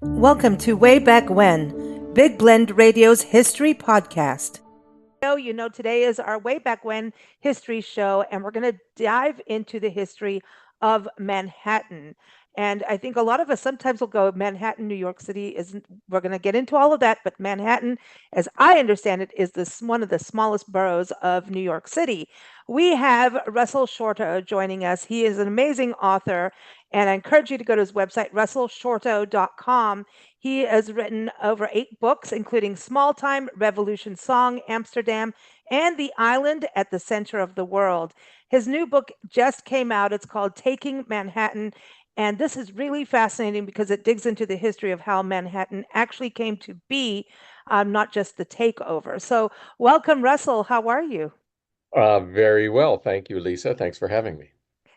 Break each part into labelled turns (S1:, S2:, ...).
S1: Welcome to Way Back When, Big Blend Radio's history podcast. Today is our Way Back When history show, and we're going to dive into the history of Manhattan. And I think a lot of us sometimes will go, Manhattan, New York City isn't, we're going to get into all of that, but Manhattan, as I understand it, is one of the smallest boroughs of New York City. We have Russell Shorto joining us. He is an amazing author, and I encourage you to go to his website, russellshorto.com. He has written over 8 books, including Small Time, Revolution Song, Amsterdam, and The Island at the Center of the World. His new book just came out. It's called Taking Manhattan. And this is really fascinating because it digs into the history of how Manhattan actually came to be, not just the takeover. So, welcome, Russell. How are you?
S2: Very well. Thank you, Lisa. Thanks for having me.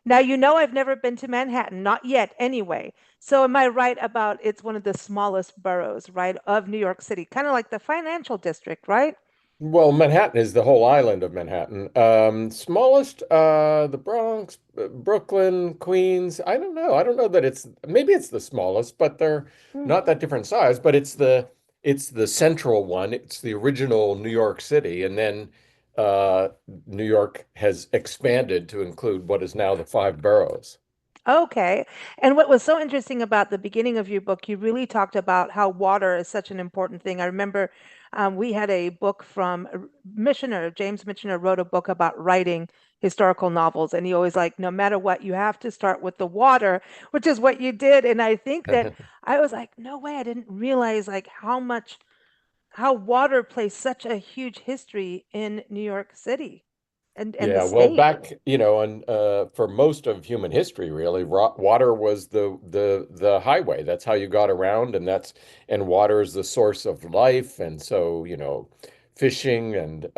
S1: Now, I've never been to Manhattan, not yet anyway. So, am I right about it's one of the smallest boroughs, right, of New York City, kind of like the financial district, right?
S2: Well, Manhattan is the whole island of Manhattan. Smallest, the Bronx, Brooklyn, Queens. I don't know. I don't know that maybe it's the smallest, but they're
S1: Hmm.
S2: not that different size. But it's the central one. It's the original New York City, and then uh, New York has expanded to include what is now the five boroughs.
S1: Okay. And what was so interesting about the beginning of your book, you really talked about how water is such an important thing. I remember we had a book from Missioner, James Missioner wrote a book about writing historical novels. And he always like, no matter what, you have to start with the water, which is what you did. And I think that I was like, no way, I didn't realize like how water plays such a huge history in New York City and the
S2: Yeah, well,
S1: state.
S2: back, and for most of human history, really, water was the highway. That's how you got around, and water is the source of life, and so, fishing and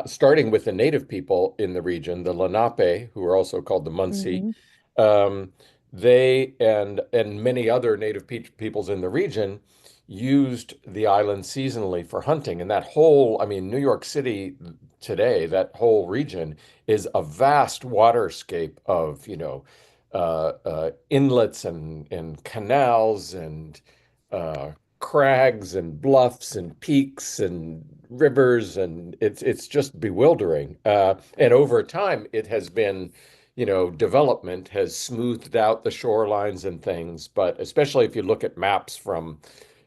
S2: starting with the native people in the region, the Lenape, who are also called the Munsee,
S1: Hmm.
S2: um, they and many other native peoples in the region used the island seasonally for hunting. And that whole, I mean, New York City today, that whole region is a vast waterscape of, inlets and canals and uh, crags and bluffs and peaks and rivers, and it's just bewildering. And over time, it has been, development has smoothed out the shorelines and things. But especially if you look at maps from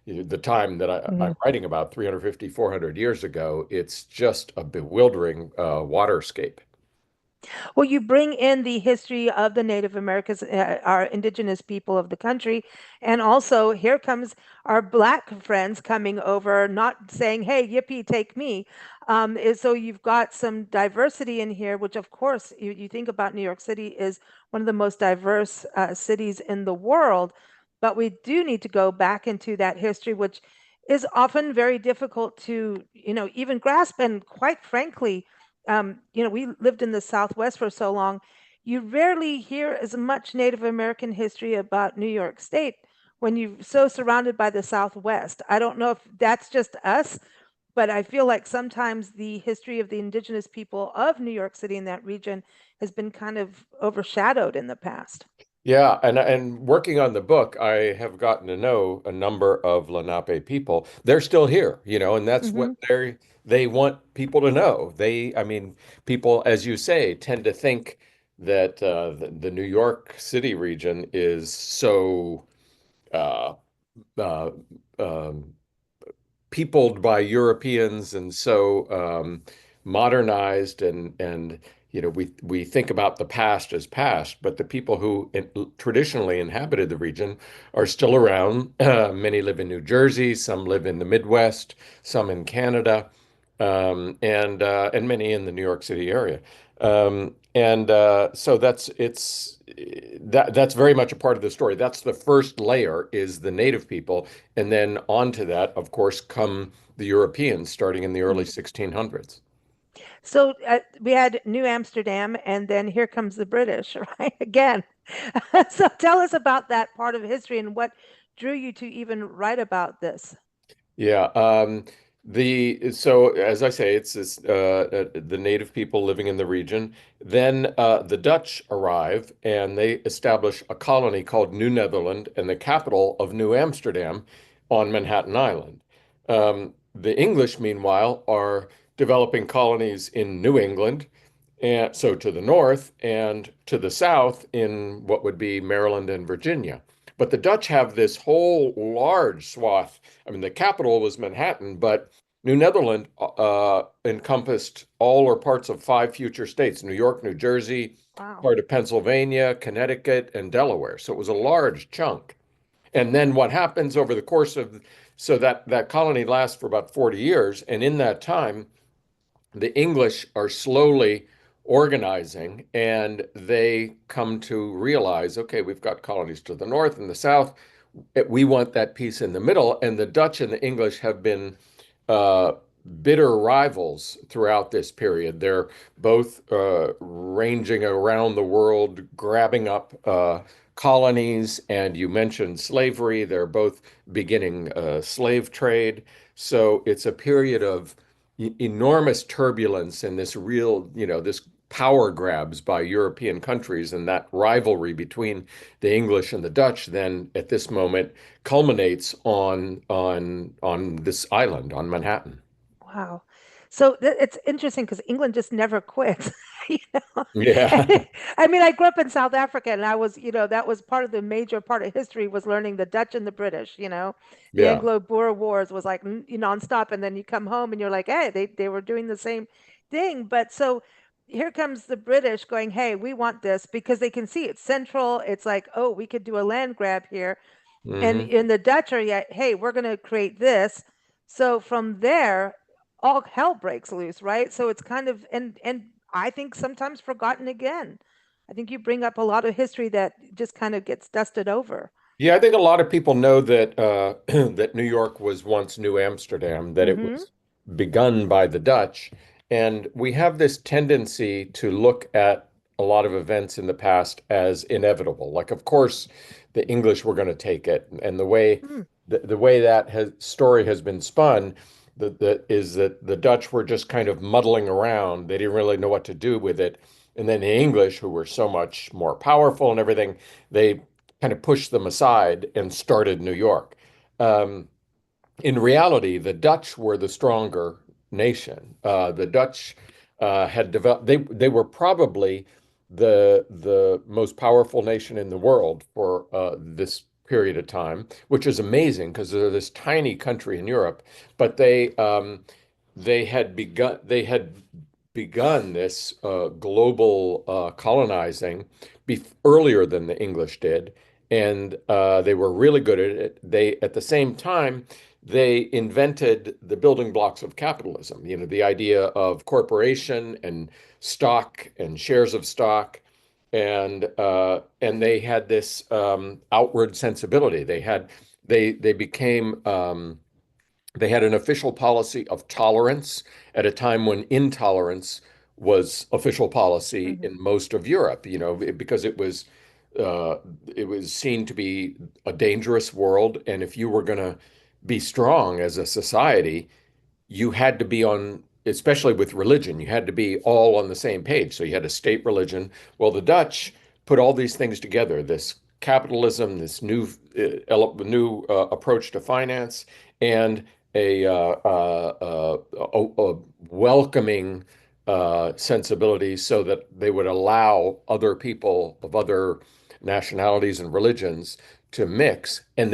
S2: the time that I'm writing about, 350, 400 years ago, it's just a bewildering waterscape.
S1: Well, you bring in the history of the Native Americans, our indigenous people of the country. And also, here comes our Black friends coming over, not saying, hey, yippee, take me. So you've got some diversity in here, which, of course, you think about New York City is one of the most diverse cities in the world. But we do need to go back into that history, which is often very difficult to, even grasp. And quite frankly, we lived in the Southwest for so long, you rarely hear as much Native American history about New York State when you're so surrounded by the Southwest. I don't know if that's just us, but I feel like sometimes the history of the indigenous people of New York City in that region has been kind of overshadowed in the past.
S2: Yeah, and working on the book, I have gotten to know a number of Lenape people. They're still here, and that's what
S1: Hmm.
S2: they want people to know. I mean, people, as you say, tend to think that the New York City region is so uh, uh, um, peopled by Europeans and so modernized, and we think about the past as past, but the people who traditionally inhabited the region are still around. Many live in New Jersey, some live in the Midwest, some in Canada, and many in the New York City area. And so that's very much a part of the story. That's the first layer is the native people, and then onto that, of course, come the Europeans starting in the early 1600s.
S1: So we had New Amsterdam, and then here comes the British, right? Again. So tell us about that part of history and what drew you to even write about this.
S2: Yeah. So as I say, it's the native people living in the region. Then the Dutch arrive and they establish a colony called New Netherland and the capital of New Amsterdam on Manhattan Island. The English, meanwhile, are developing colonies in New England, and so to the north and to the south in what would be Maryland and Virginia. But the Dutch have this whole large swath. I mean, the capital was Manhattan, but New Netherland encompassed all or parts of five future states: New York, New Jersey,
S1: Wow.
S2: part of Pennsylvania, Connecticut, and Delaware. So it was a large chunk. And then what happens over the course of, so that colony lasts for about 40 years. And in that time, the English are slowly organizing and they come to realize, okay, we've got colonies to the north and the south. We want that piece in the middle. And the Dutch and the English have been uh, bitter rivals throughout this period. They're both ranging around the world, grabbing up colonies. And you mentioned slavery. They're both beginning slave trade. So it's a period of enormous turbulence and this real, this power grabs by European countries, and that rivalry between the English and the Dutch then at this moment culminates on this island on Manhattan.
S1: Wow. So it's interesting because England just never quits. you know.
S2: Yeah.
S1: And I mean, I grew up in South Africa, and I was, that was part of the major part of history was learning the Dutch and the British. The
S2: Yeah.
S1: Anglo-Boer Wars was like nonstop, and then you come home and you're like, hey, they were doing the same thing. But so here comes the British going, hey, we want this because they can see it's central. It's like, oh, we could do a land grab here. And
S2: Hmm.
S1: in the Dutch are, yeah, hey, we're going to create this. So from there, all hell breaks loose, right? So it's kind of, and I think sometimes forgotten again. I think you bring up a lot of history that just kind of gets dusted over.
S2: Yeah, I think a lot of people know that that New York was once New Amsterdam, that it
S1: Mm-hmm.
S2: was begun by the Dutch, and we have this tendency to look at a lot of events in the past as inevitable. Like, of course, the English were going to take it, and
S1: Mm,
S2: the way that story has been spun, is that the Dutch were just kind of muddling around. They didn't really know what to do with it, and then the English, who were so much more powerful and everything, they kind of pushed them aside and started New York. Um, in reality, the Dutch were the stronger nation. The Dutch had developed; they were probably the most powerful nation in the world for this period of time, which is amazing because they're this tiny country in Europe, but they had begun this global colonizing earlier than the English did, and they were really good at it. At the same time, they invented the building blocks of capitalism. The idea of corporation and stock and shares of stock, and they had this outward sensibility. They became they had an official policy of tolerance at a time when intolerance was official policy
S1: mhm.
S2: in most of Europe, because it was seen to be a dangerous world. And if you were going to be strong as a society, you had to be on, especially with religion, you had to be all on the same page. So you had a state religion. Well, the Dutch put all these things together, this capitalism, this new approach to finance, and a welcoming sensibility so that they would allow other people of other nationalities and religions to mix, and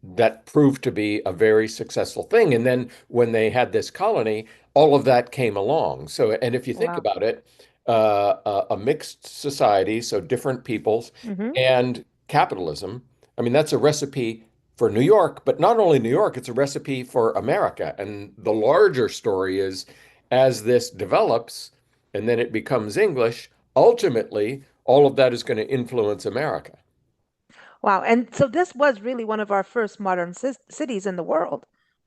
S2: that proved to be a very successful thing. And then when they had this colony, all of that came along. So, and if you think
S1: Wow.
S2: about it, a mixed society, so different peoples,
S1: Hmm.
S2: and capitalism. I mean, that's a recipe for New York, but not only New York, it's a recipe for America. And the larger story is, as this develops and then it becomes English, ultimately, all of that is going to influence America.
S1: Wow. And so this was really one of our first modern cities in the world,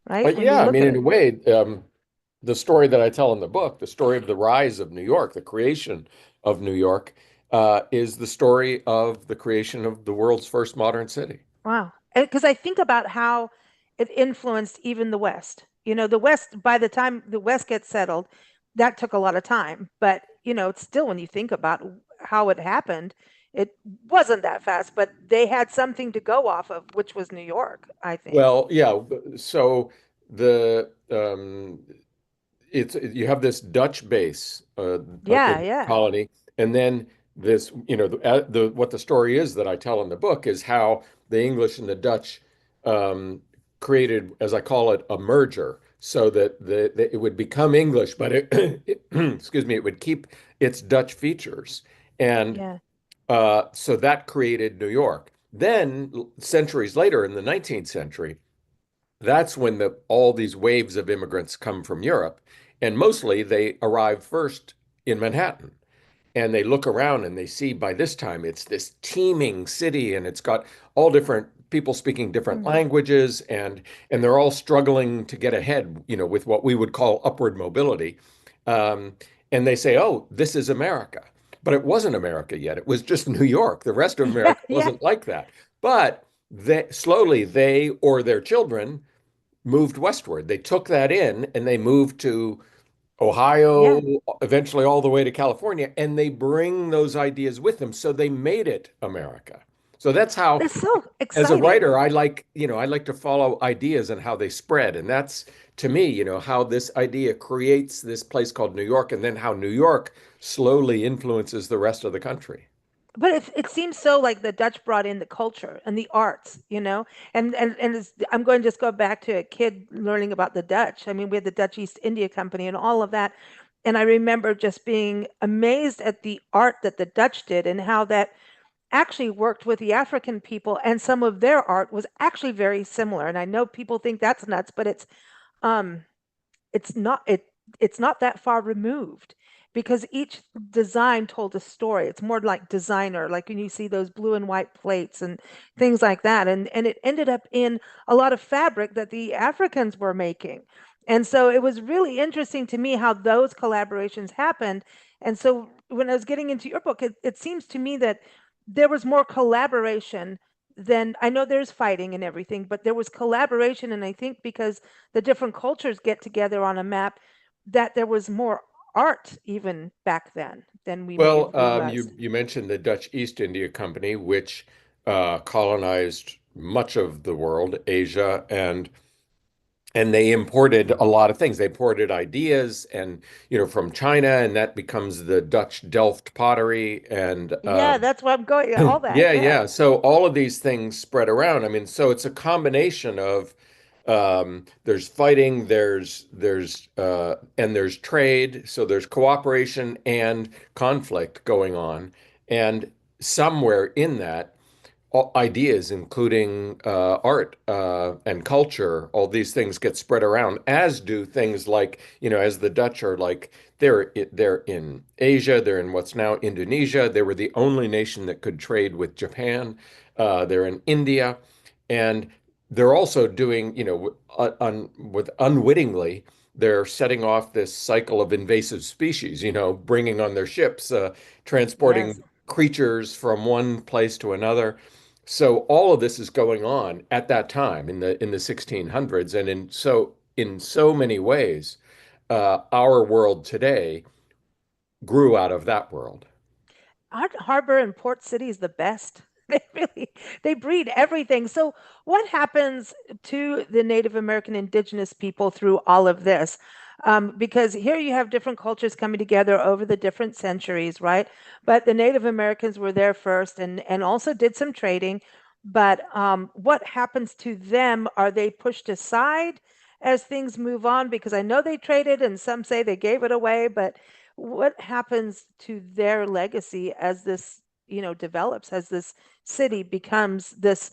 S1: right?
S2: But
S1: When you
S2: yeah, I
S1: look
S2: mean,
S1: at
S2: in
S1: it.
S2: a way, the story that I tell in the book, the story of the rise of New York, the creation of New York, is the story of the creation of the world's first modern city.
S1: Wow. Because I think about how it influenced even the West. The West, by the time the West gets settled, that took a lot of time. But, it's still, when you think about how it happened, it wasn't that fast, but they had something to go off of, which was New York, I think.
S2: Well, yeah. So the it's you have this Dutch base
S1: Yeah,
S2: in the
S1: yeah,
S2: colony, and then this, what the story is that I tell in the book is how the English and the Dutch created, as I call it, a merger, so that it would become English, but excuse me, it would keep its Dutch features, and
S1: yeah.
S2: so that created New York. Then centuries later, in the 19th century, that's when all these waves of immigrants come from Europe, and mostly they arrive first in Manhattan. And they look around and they see by this time it's this teeming city, and it's got all different people speaking different
S1: Mm.
S2: languages, and they're all struggling to get ahead, with what we would call upward mobility. Um, and they say, "Oh, this is America." But it wasn't America yet. It was just New York. The rest of
S1: Yeah,
S2: America
S1: yeah,
S2: wasn't like that. But slowly they or their children moved westward. They took that in and they moved to Ohio,
S1: yeah.
S2: eventually all the way to California, and they bring those ideas with them. So they made it America. So that's how,
S1: It's so
S2: as a
S1: exciting.
S2: writer, I like to follow ideas and how they spread. And that's, to me, how this idea creates this place called New York, and then how New York slowly influences the rest of the country.
S1: But it seems so like the Dutch brought in the culture and the arts, and I'm going to just go back to a kid learning about the Dutch. I mean, we had the Dutch East India Company and all of that, and I remember just being amazed at the art that the Dutch did and how that actually worked with the African people, and some of their art was actually very similar. And I know people think that's nuts, but um it's not it's not that far removed, because each design told a story. It's more like designer, like when you see those blue and white plates and things like that, and it ended up in a lot of fabric that the Africans were making. And so it was really interesting to me how those collaborations happened. And so when I was getting into your book, it seems to me that there was more collaboration than, I know there's fighting and everything, but there was collaboration. And I think because the different cultures get together on a map, that there was more art even back then than we may
S2: Well,
S1: have realized.
S2: you mentioned the Dutch East India Company, which colonized much of the world, Asia, and they imported a lot of things. They imported ideas and from China, and that becomes the Dutch Delft pottery, and
S1: Yeah, that's where I'm going. Yeah, all that.
S2: yeah,
S1: Yeah.
S2: yeah. So all of these things spread around. I mean, so it's a combination of there's fighting, and there's trade. So there's cooperation and conflict going on, and somewhere in that, ideas, including art and culture, all these things get spread around, as do things like, as the Dutch are like, they're in Asia, they're in what's now Indonesia. They were the only nation that could trade with Japan. They're in India, and they're also doing, with unwittingly, they're setting off this cycle of invasive species, bringing on their ships,
S1: Yes.
S2: transporting creatures from one place to another. So all of this is going on at that time in the 1600s, and in so many ways, our world today grew out of that world.
S1: Aren't harbor and port cities the best? They really, they breed everything. So what happens to the Native American indigenous people through all of this? Because here you have different cultures coming together over the different centuries, right? But the Native Americans were there first, and also did some trading. But what happens to them? Are they pushed aside as things move on? Because I know they traded, and some say they gave it away, but what happens to their legacy as this, develops, as this city becomes this?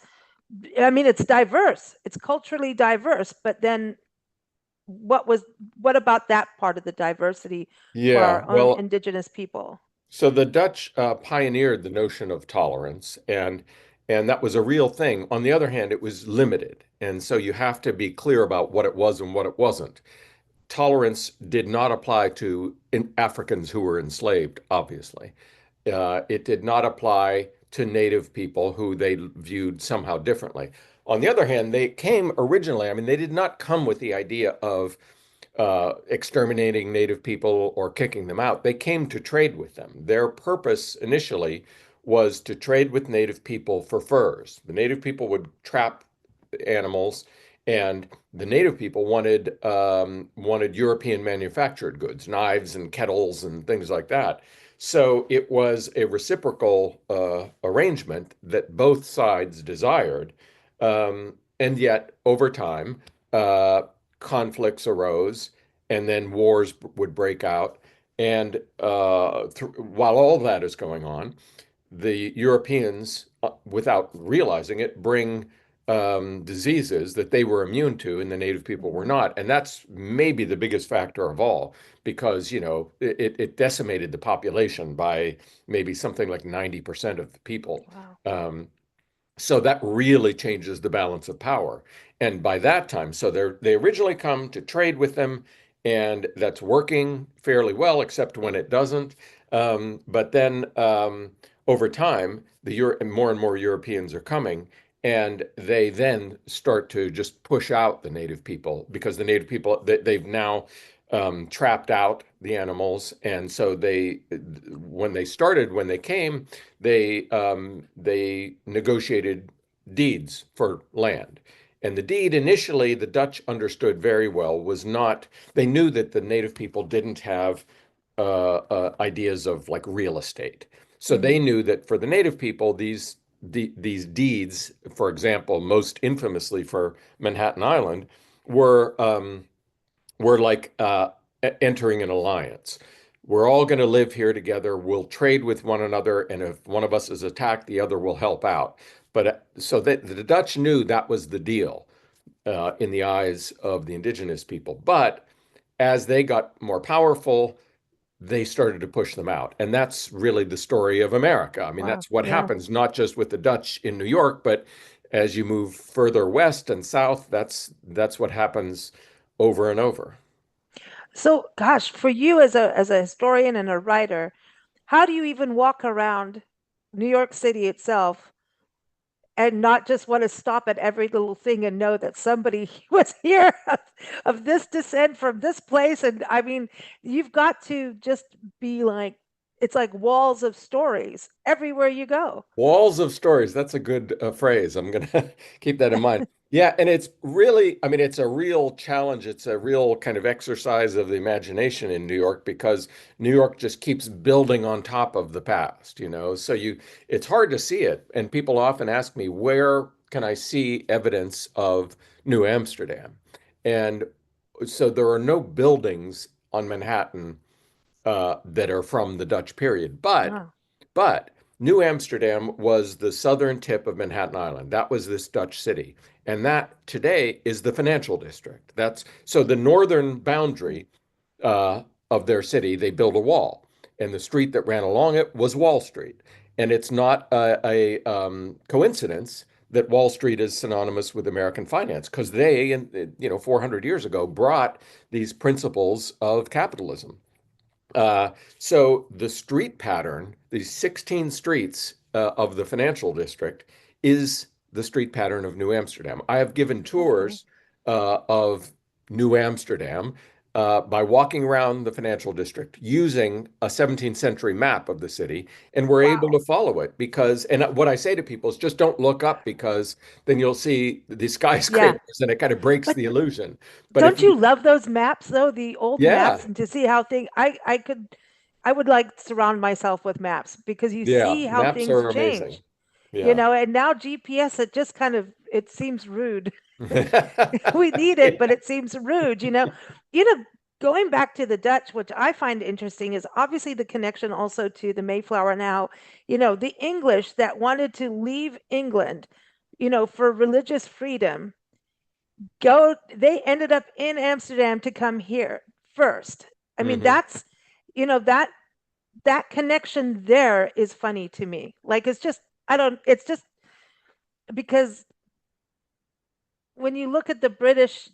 S1: I mean, it's diverse, it's culturally diverse, but then what about that part of the diversity for
S2: Yeah,
S1: our own
S2: well,
S1: indigenous people?
S2: so the Dutch pioneered the notion of tolerance, and that was a real thing. On the other hand, it was limited, and so you have to be clear about what it was and what it wasn't. Tolerance did not apply to Africans who were enslaved, obviously. It did not apply to Native people who they viewed somehow differently. On the other hand, they came originally, I mean, they did not come with the idea of exterminating native people or kicking them out. They came to trade with them. Their purpose initially was to trade with native people for furs. The native people would trap animals, and the native people wanted European manufactured goods, knives and kettles and things like that. So it was a reciprocal arrangement that both sides desired. And yet, over time, uh, conflicts arose, and then wars would break out. And while all that is going on, the Europeans, without realizing it, bring diseases that they were immune to and the native people were
S1: Mhm.
S2: not. And that's maybe the biggest factor of all, because, it decimated the population by maybe something like 90% of the people.
S1: Wow.
S2: Um, so that really changes the balance of power. And by that time, so they originally come to trade with them, and that's working fairly well, except when it doesn't. But then over time, more and more Europeans are coming, and they then start to just push out the native people because the native people they've now trapped out the animals, and so when they came, they negotiated deeds for land. And the deed initially, the Dutch understood very well, was not, they knew that the native people didn't have ideas of like real estate. So
S1: Mm.
S2: they knew that for the native people, these deeds, for example, most infamously for Manhattan Island, were we're like entering an alliance. We're all going to live here together. We'll trade with one another, and if one of us is attacked, the other will help out. But so that the Dutch knew that was the deal in the eyes of the indigenous people. But as they got more powerful, they started to push them out. And that's really the story of America. I mean,
S1: Wow.
S2: that's what
S1: Yeah.
S2: happens, not just with the Dutch in New York, but as you move further west and south, that's what happens over and over.
S1: So, gosh, for you as a historian and a writer, how do you even walk around New York City itself and not just want to stop at every little thing and know that somebody was here of this descent from this place? And I mean, you've got to just be like, it's like walls of stories everywhere you go.
S2: Walls of stories. That's a good phrase. I'm going to keep that in mind. Yeah, and it's really, I mean, it's a real challenge. It's a real kind of exercise of the imagination in New York because New York just keeps building on top of the past, you know. It's hard to see it. And people often ask me, where can I see evidence of New Amsterdam? And so there are no buildings on Manhattan that are from the Dutch period.
S1: Oh,
S2: But New Amsterdam was the southern tip of Manhattan Island. That was this Dutch city. And that today is the financial district. That's so the northern boundary uh, of their city, they built a wall. And the street that ran along it was Wall Street. And it's not a coincidence that Wall Street is synonymous with American finance because they, 400 years ago, brought these principles of capitalism. Uh, so the street pattern, these 16 streets of the financial district, is the street pattern of New Amsterdam. I have given
S1: okay.
S2: tours of New Amsterdam by walking around the financial district using a 17th century map of the city, and we're able
S1: Wow.
S2: to follow it because, and what I say to people is just don't look up because then you'll see the
S1: Yeah.
S2: skyscrapers and it kind of breaks
S1: But
S2: the illusion. But if
S1: don't
S2: you,
S1: you love those maps though? The old
S2: yeah,
S1: maps and to see how things I would like surround myself with maps because you
S2: yeah,
S1: see how
S2: maps
S1: things
S2: are amazing.
S1: change,
S2: Yeah.
S1: and now GPS it just kind of it seems rude. We need it, but
S2: Yeah.
S1: it seems rude. You know, going back to the Dutch, which I find interesting is obviously the connection also to the Mayflower now, the English that wanted to leave England, for religious freedom they ended up in Amsterdam to come here first. I mean,
S2: Hmm.
S1: that's that connection there is funny to me. Like it's just I don't it's just because when you look at the British,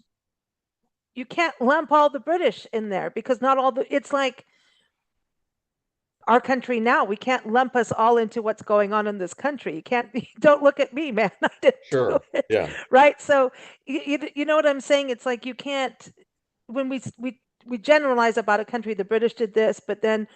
S1: you can't lump all the British in there because not all the it's like our country now. We can't lump us all into what's going on in this country. You can't, don't look at me, man. I didn't do
S2: Sure.
S1: it.
S2: Yeah.
S1: Right. So, you know what I'm saying? It's like you can't, when we generalize about a country, the British did this, but then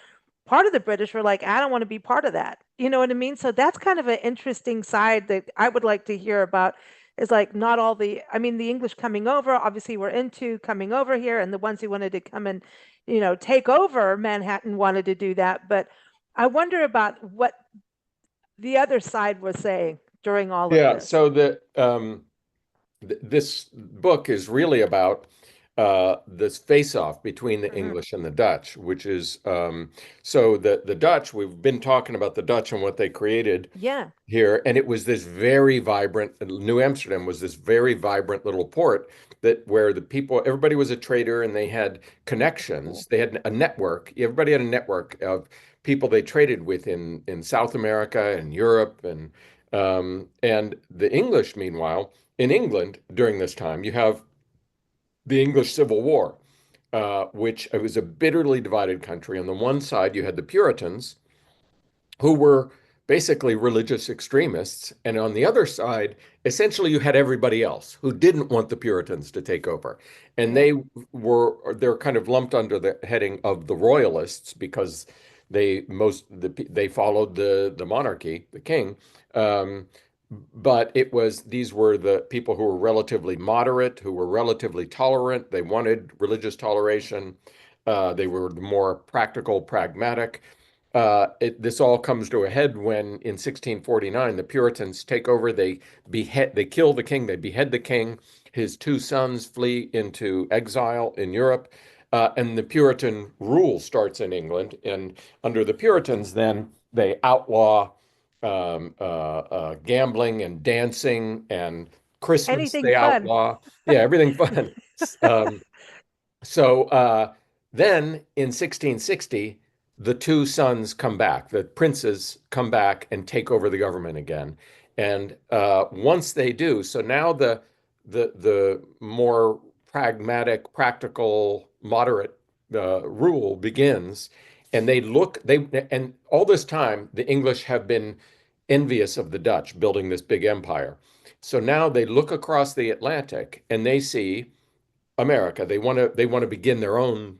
S1: part of the British were like, I don't want to be part of that. You know what I mean? So that's kind of an interesting side that I would like to hear about is like not all the, I mean, the English coming over, obviously we're into coming over here, and the ones who wanted to come and, take over Manhattan wanted to do that. But I wonder about what the other side was saying during all of
S2: Yeah.
S1: this.
S2: So this book is really about this face-off between the
S1: Hmm.
S2: English and the Dutch, which is so the Dutch. We've been talking about the Dutch and what they created
S1: Yeah.
S2: here, and it was this very vibrant. New Amsterdam was this very vibrant little port that where the people, everybody was a trader, and they had connections. They had a network. Everybody had a network of people they traded with in South America and Europe, and the English, meanwhile, in England during this time, you have the English Civil War, which it was a bitterly divided country. On the one side, you had the Puritans, who were basically religious extremists. And on the other side, essentially, you had everybody else who didn't want the Puritans to take over. And
S1: Yeah.
S2: they're kind of lumped under the heading of the Royalists because they followed the monarchy, the king. Um, but these were the people who were relatively moderate, who were relatively tolerant. They wanted religious toleration. They were more practical, pragmatic. This all comes to a head when in 1649 the Puritans take over. They kill the king, they behead the king. His two sons flee into exile in Europe, and the Puritan rule starts in England. And under the Puritans, then they outlaw gambling and dancing and Christmas.
S1: Anything
S2: They
S1: fun.
S2: outlaw, yeah, everything fun. Um, so then in 1660, the two sons come back, the princes come back and take over the government again. And once they do, so now the more pragmatic, practical, moderate rule begins. And and all this time, the English have been envious of the Dutch building this big empire. So now they look across the Atlantic and they see America. They want to begin their own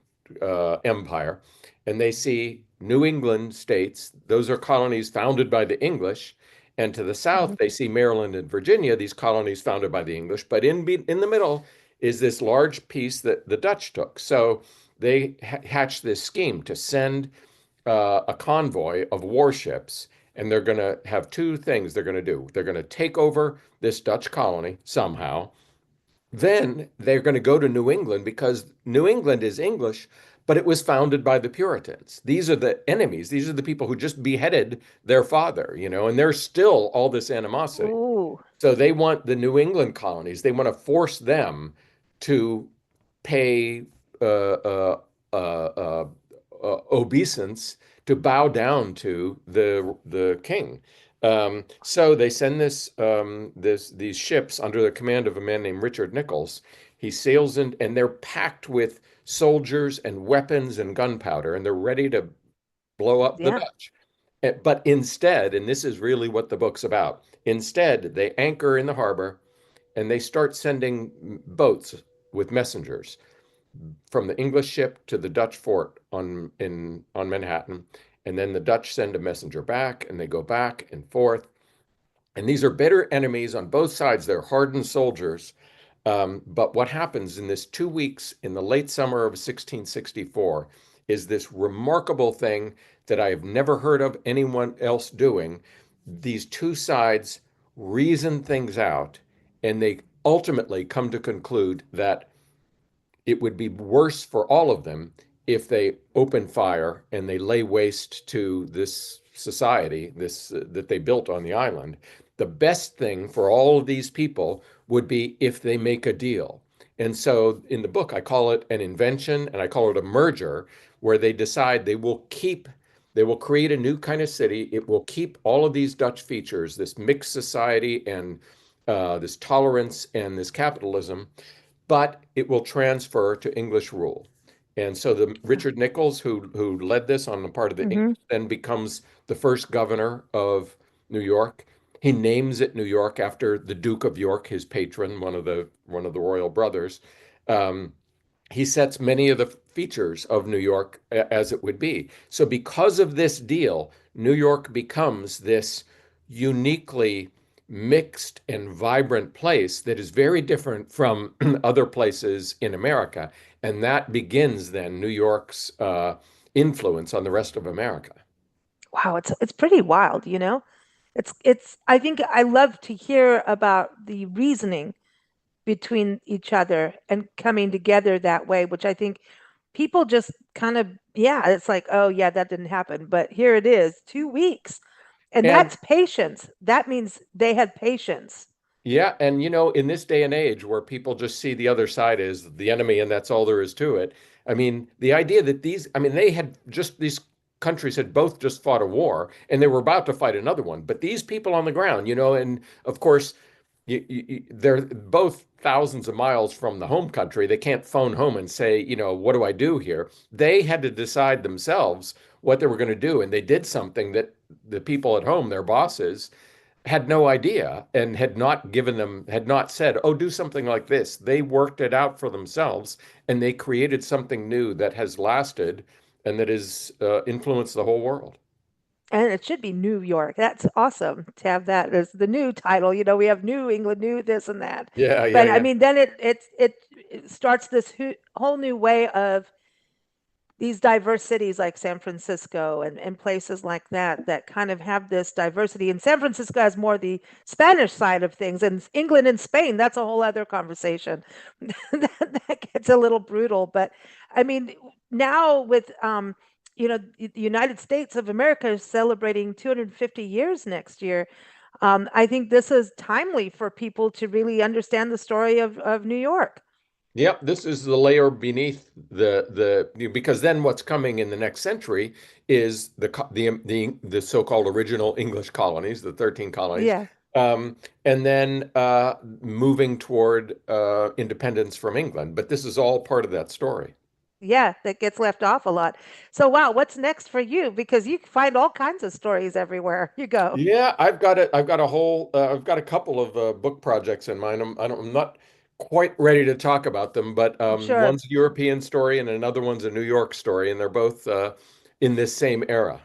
S2: empire, and they see New England states. Those are colonies founded by the English, and to the south
S1: Mhm.
S2: they see Maryland and Virginia. These colonies founded by the English, but in the middle is this large piece that the Dutch took. So they hatched this scheme to send a convoy of warships, and they're going to have two things they're going to do. They're going to take over this Dutch colony somehow, then they're going to go to New England because New England is English, but it was founded by the Puritans. These are the enemies. These are the people who just beheaded their father, and there's still all this animosity.
S1: Ooh.
S2: So they want the New England colonies, they want to force them to pay obeisance, to bow down to the king. So they send these ships under the command of a man named Richard Nichols. He sails in, and they're packed with soldiers and weapons and gunpowder, and they're ready to blow up the
S1: Yeah.
S2: Dutch. But instead, and this is really what the book's about, instead they anchor in the harbor and they start sending boats with messengers from the English ship to the Dutch fort on Manhattan, and then the Dutch send a messenger back, and they go back and forth. And these are bitter enemies on both sides. They're hardened soldiers. But what happens in this 2 weeks in the late summer of 1664 is this remarkable thing that I have never heard of anyone else doing. These two sides reason things out, and they ultimately come to conclude that it would be worse for all of them if they open fire and they lay waste to this society, this that they built on the island. The best thing for all of these people would be if they make a deal. And so in the book, I call it an invention and I call it a merger, where they decide they will create a new kind of city. It will keep all of these Dutch features, this mixed society and this tolerance and this capitalism, but it will transfer to English rule. And so the Richard Nichols, who led this on the part of the
S1: Hmm.
S2: English, then becomes the first governor of New York. He names it New York after the Duke of York, his patron, one of the royal brothers. Um, he sets many of the features of New York as it would be. So, because of this deal, New York becomes this uniquely mixed and vibrant place that is very different from other places in America. And that begins then New York's influence on the rest of America.
S1: Wow, it's pretty wild, you know? It's I think I love to hear about the reasoning between each other and coming together that way, which I think people just kind of, yeah, it's like, oh, yeah, that didn't happen. But here it is, 2 weeks. And
S2: And
S1: that's patience. That means they had patience.
S2: yeah, and in this day and age where people just see the other side as the enemy and that's all there is to it, I mean, the idea that these countries had both just fought a war and they were about to fight another one, but these people on the ground, and of course, they're both thousands of miles from the home country. They can't phone home and say, what do I do here? They had to decide themselves what they were going to do, and they did something that the people at home, their bosses, had no idea and had not said, oh, do something like this. They worked it out for themselves and they created something new that has lasted and that has influenced the whole world.
S1: And it should be New York. That's awesome to have that as the new title. You know, we have New England, New this and that.
S2: Yeah, yeah,
S1: But I
S2: yeah.
S1: mean, then it starts this whole new way of these diverse cities like San Francisco and places like that kind of have this diversity. And San Francisco has more the Spanish side of things, and England and Spain, that's a whole other conversation. That gets a little brutal. But I mean, now with the United States of America is celebrating 250 years next year. I think this is timely for people to really understand the story of New York.
S2: Yep, this is the layer beneath because then what's coming in the next century is the so-called original English colonies, the 13 colonies,
S1: Yeah.
S2: and then moving toward independence from England. But this is all part of that story.
S1: Yeah, that gets left off a lot. So, wow, what's next for you? Because you find all kinds of stories everywhere you go.
S2: Yeah, I've got a couple of book projects in mind. I'm not quite ready to talk about them, but
S1: I'm sure.
S2: one's a European story and another one's a New York story, and they're both in this same era.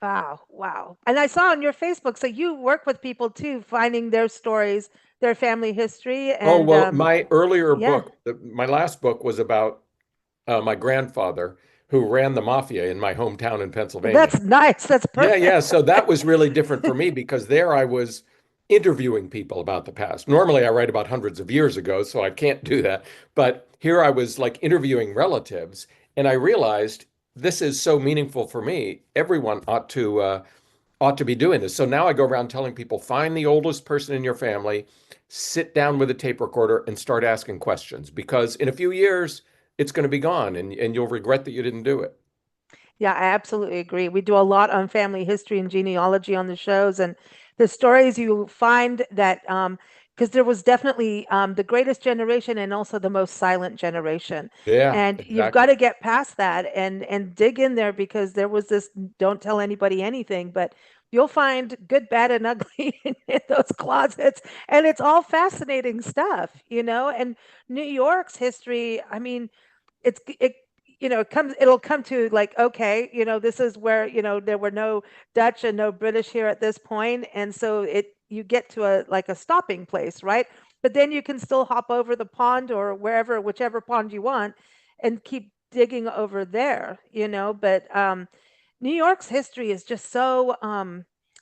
S1: Wow, wow. And I saw on your Facebook, so you work with people too, finding their stories, their family history,
S2: Oh,
S1: and
S2: well, my earlier
S1: yeah,
S2: book, my last book was about my grandfather who ran the mafia in my hometown in Pennsylvania.
S1: that's nice. That's
S2: Yeah, yeah.
S1: perfect.
S2: So that was really different for me because there I was interviewing people about the past. Normally I write about hundreds of years ago, so I can't do that. But here I was like interviewing relatives, and I realized this is so meaningful for me. Everyone ought to be doing this. So now I go around telling people, find the oldest person in your family, sit down with a tape recorder and start asking questions because in a few years it's going to be gone and you'll regret that you didn't do it.
S1: Yeah, I absolutely agree. We do a lot on family history and genealogy on the shows, and the stories you find that because there was definitely the greatest generation and also the most silent generation,
S2: Yeah,
S1: and you've got
S2: exactly.
S1: to get past that and dig in there because there was this don't tell anybody anything, but you'll find good, bad, and ugly in those closets, and it's all fascinating stuff, you know. And New York's history, I mean it it'll come to like, okay, this is where there were no Dutch and no British here at this point, and so you get to a like a stopping place, right? But then you can still hop over the pond or wherever, whichever pond you want, and keep digging over there, but New York's history is just so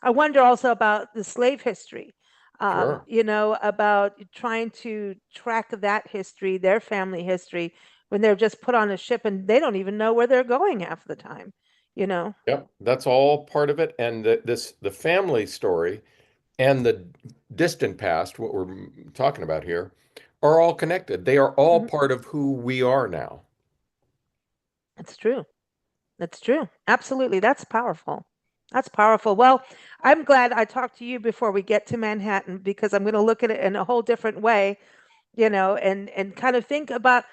S1: I wonder also about the slave history,
S2: Sure.
S1: about trying to track that history, their family history, when they're just put on a ship and they don't even know where they're going half the time, you know?
S2: Yep, that's all part of it. And the family story and the distant past, what we're talking about here, are all connected. They are all
S1: Mhm.
S2: part of who we are now.
S1: It's true. That's true. Absolutely. That's powerful. That's powerful. Well, I'm glad I talked to you before we get to Manhattan because I'm going to look at it in a whole different way, and kind of think about.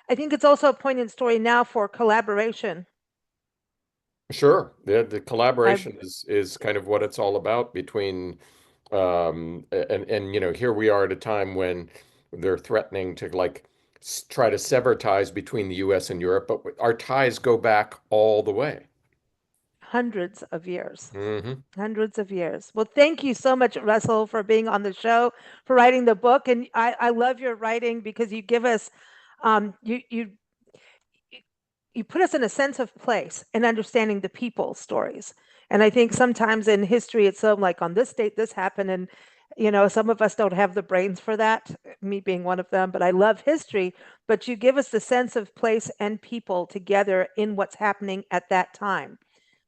S1: I think it's also a poignant story now for collaboration.
S2: Sure. The
S1: I
S2: collaboration is kind of what it's all about between and here we are at a time when they're threatening to like try to sever ties between the US and Europe, but our ties go back all the way.
S1: Hundreds of years.
S2: Hmm.
S1: Hundreds of years. Well, thank you so much, Russell, for being on the show, for writing the book. And I love your writing because you give us, you you put us in a sense of place and understanding the people's stories. And I think sometimes in history, it's so like on this date, this happened. And, some of us don't have the brains for that, me being one of them, but I love history. But you give us the sense of place and people together in what's happening at that time.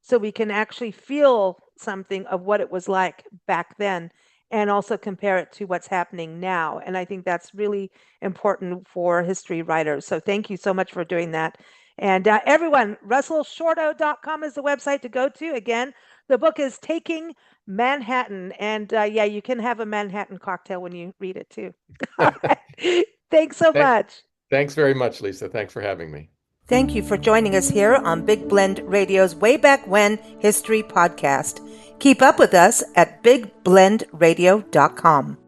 S1: So we can actually feel something of what it was like back then and also compare it to what's happening now. And I think that's really important for history writers. So thank you so much for doing that. And everyone, russellshorto.com is the website to go to. Again, the book is Taking Manhattan. And yeah, you can have a Manhattan cocktail when you read it too. All right. Thanks so
S2: Thank,
S1: much.
S2: thanks very much, Lisa. Thanks for having me.
S1: Thank you for joining us here on Big Blend Radio's Way Back When History Podcast. Keep up with us at bigblendradio.com.